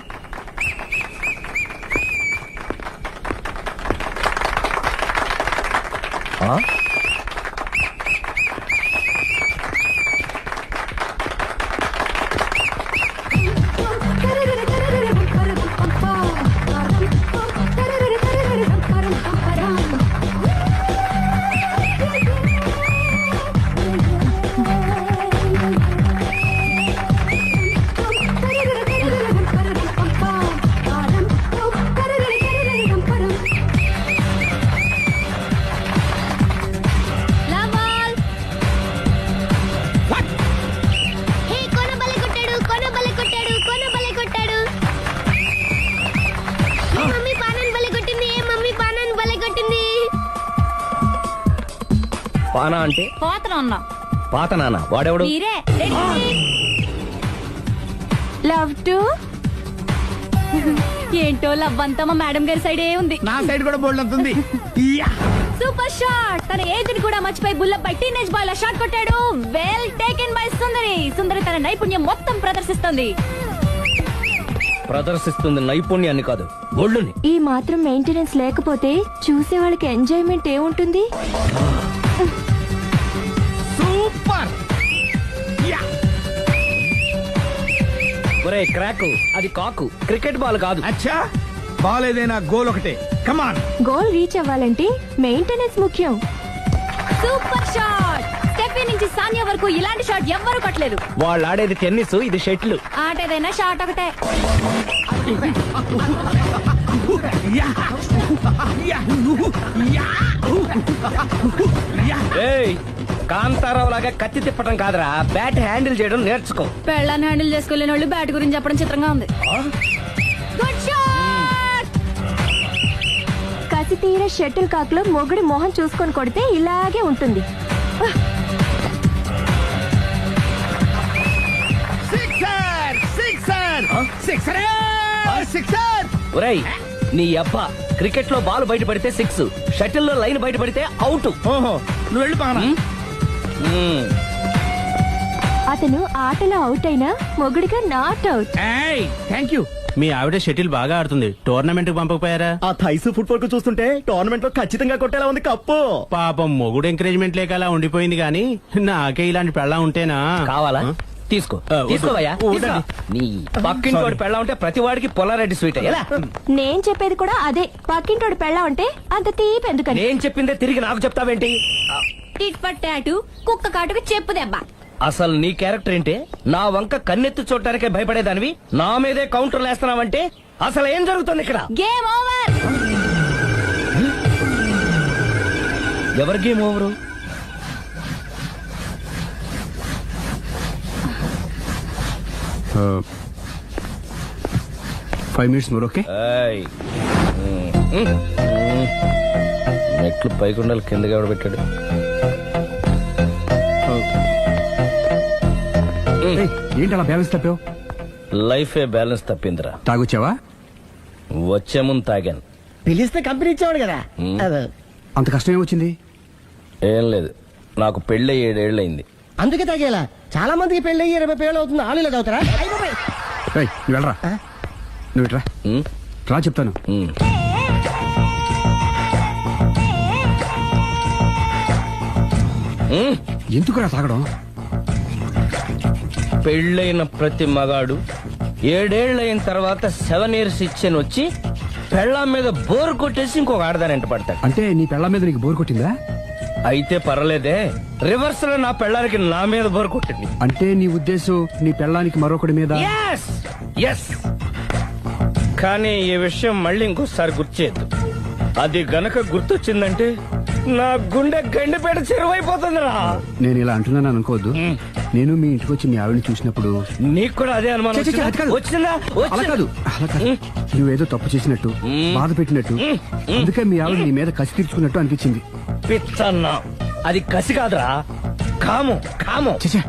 పానా అంటే పాత నాన్న. వాడెవడు? లవ్ టు ఏంటో లవ్ అంతా మా మేడం గారి సైడే ఉంది. నా సైడ్ కూడా బోల్డ్ అంతుంది. Super shot. తన ఏజ్ ని కూడా మర్చిపోయి బుల్లపై టీనేజ్ బాయ్ లా షాట్ కొట్టాడు. వెల్ టేకెన్ బై సుందరి తన నైపుణ్యం మొత్తం ప్రదర్శిస్తుంది నైపుణ్యాన్ని కాదు, ఒళ్ళుని. ఈ మాత్రం మెయింటెనెన్స్ లేకపోతే చూసే వాళ్ళకి ఎంజాయ్మెంట్ ఏముంటుంది? సూపర్. ఒరే క్రాకు, అది కాకు, క్రికెట్ బాల్ కాదు. అచ్చా, బాల్ ఏదైనా గోల్ ఒకటే. కమాన్. గోల్ రీచ్ అవ్వాలంటే మెయింటెనెన్స్ ముఖ్యం. Super shot. స్టెఫీ నుంచి సానియా వరకు ఇలాంటి షాట్ ఎవ్వరూ కొట్టలేదు. వాళ్ళు ఆడేది టెన్నిస్, ఇది షటిల్. ఆట ఏదైనా షాట్ ఒకటే. కాంతారావు లాగా కత్తి తిప్పడం కాదురా, బ్యాట్ హ్యాండిల్ చేయడం నేర్చుకో. పెళ్ళాన్ని హ్యాండిల్ చేసుకోలేని వాళ్ళు బ్యాట్ గురించి చెప్పడం చిత్రంగా ఉంది. Good shot. కసి తీర షటిల్ కాక్ లో మొగుడి మొహం చూసుకొని కొడితే ఇలాగే ఉంటుంది. ఒరేయ్, నీ అబ్బా, క్రికెట్ లో బాల్ బయట పడితే 6, షటిల్ లో లైన్ బయట పడితే అవుట్. ఓహో, నువ్వు వెళ్ళి పానా. అతను ఆటలో అవుట్ అయినా మొగుడిగా నాట్ అవుట్. Thank you. మీ ఆవిడ షటిల్ బాగా ఆడుతుంది, టోర్నమెంట్ కి పంపకపోయారా? ఆ థైస్ ఫుట్బాల్ కు చూస్తుంటే టోర్నమెంట్ లో ఖచ్చితంగా కొట్టేలా ఉంది కప్పు. పాపం మొగుడు ఎంకరేజ్మెంట్ లేక అలా ఉండిపోయింది గానీ నాకే ఇలాంటి పెళ్ళా ఉంటేనా. కావాలా? తీసుకోవయ్యా. నీ పక్కింటోడి పెళ్ళా ఉంటే ప్రతి వాడికి పొలారెడ్డి స్వీట్. నేను చెప్పేది కూడా అదే. పక్కింటోడి పెళ్ళా ఉంటే అంత తీపి ఎందుకని? నేను చెప్పిందే తిరిగి నాకు చెప్తావేంటి? టిట్ ఫర్ టాటూ, కుక్క కాటుకు చెప్పు దెబ్బ. అసలు నీ క్యారెక్టర్ ఏంటి? నా వంక కన్నెత్తి చూడటానికే భయపడేదానివి నా మీదే కౌంటర్ వేస్తున్నావంటే అసలు ఏం జరుగుతుంది ఇక్కడ? Game over. ఎవరి game over? 5 minutes more, okay? మెట్లు పైకుండలు కిందకి ఎవడ పెట్టాడు? ఏంటి అలా బ్యాలెన్స్ తప్పావు? లైఫే బ్యాలెన్స్ తప్పిందిరా. తాగొచ్చావా? వచ్చే ముందు తాగాను. పిలిస్తే కంపెనీ ఇచ్చేవాడు కదా. అంత కష్టం ఏమొచ్చింది? ఏం లేదు, నాకు పెళ్ళి 7 ఏళ్ళయింది. అందుకే తాగేలా. చాలా మందికి పెళ్లి 20 ఏళ్ళు అవుతుంది. ఆలు ఇలా తాగుతారా? నువ్వు వెళ్ళరా, నువ్వు ఇట్రా రా చెప్తాను. ఎందుకురా తాగడం? పెళ్ళైన ప్రతి మగాడు 7 ఏళ్ళైన తర్వాత 7 years ఇచ్చాను వచ్చి పెళ్ళాం మీద బోర్ కొట్టేసి ఇంకొక ఆడదానంట పడతాడు. అంటే నీ పెళ్ళ మీద నీకు బోర్ కొట్టిందా? అయితే పర్లేదే, రివర్స్ లో నా పెళ్ళానికి నా మీద బోర్ కొట్టింది. అంటే నీ ఉద్దేశం నీ పెళ్ళానికి మరొకటి మీద? ఎస్. కానీ ఈ విషయం మళ్ళీ ఇంకోసారి గుర్తు చేయద్దు. అది గనక గుర్తొచ్చిందంటే నా గుండె గండిపేట చెరువైపోతుందిరా. నేను ఇలా అంటున్నాను అనుకోవద్దు. నేను మీ ఇంటికి వచ్చి మీ ఆవిడని చూసినప్పుడు నీకు కూడా అదే అనుమానం ఛీ, ఛీ, అది కాదు. వచ్చిందా? అలా కాదు, అలా కాదు. నువ్వేదో తప్పు చేసినట్టు, బాధ పెట్టినట్టు, అందుకే మీ ఆవిడ నీ మీద కసి తీర్చుకున్నట్టు అనిపించింది. పిచ్చన్నా, అది కసి కాదురా, కాము కాము. చచ్చా,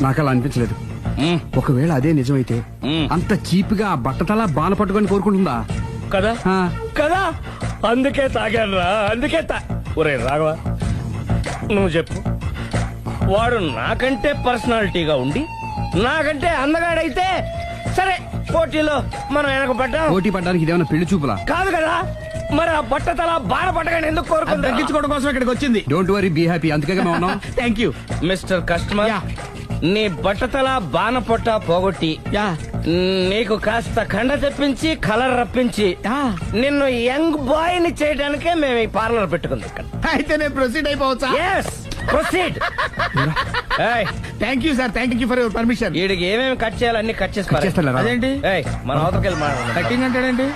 నాకు అలా అనిపించలేదు. ఒకవేళ అదే నిజమైతే అంత చీప్ గా ఆ బట్టతలా బాన పట్టుకొని కోరుకుంటుందా? కదా ఆ. కదా, అందుకే తాగాను రా, అందుకే ఒరే రాఘవ, నువ్వు చెప్పు, వాడు నాకంటే పర్సనాలిటీగా ఉండి నాకంటే అందగాడైతే సరే, పోటీలో మనం వెనక పడ్డాం. పోటీ పడ్డానికి ఇదేమన్నా పెళ్లి చూపులా? కాదు కదా, మరి ఆ బట్టతల బాన పట్టగానే ఎందుకు కోరుకుంటా? తగ్గించుకోవడం కోసం ఇక్కడికి వచ్చింది. Don't worry, be happy. అందుకే మేము ఉన్నాం. Thank you mister customer. నీ బట్టతల బాన పొట్ట పోగొట్టి నీకు కాస్త కండ తెప్పించి కలర్ రప్పించి నిన్ను యంగ్ బాయ్ ని చేయడానికే మేము ఈ పార్లర్ పెట్టుకుంది ఇక్కడ. అయితే నేను ప్రొసీడ్ అయిపోవచ్చా? Yes, proceed. Thank you sir, thank you for your permission. వీడికి ఏమేమి కట్ చేయాలి అన్ని కట్ చేసి చేస్తారా? అదేంటి మన అవతలకి వెళ్ళి మాట్లాడండి. కటింగ్ అంటాడండి.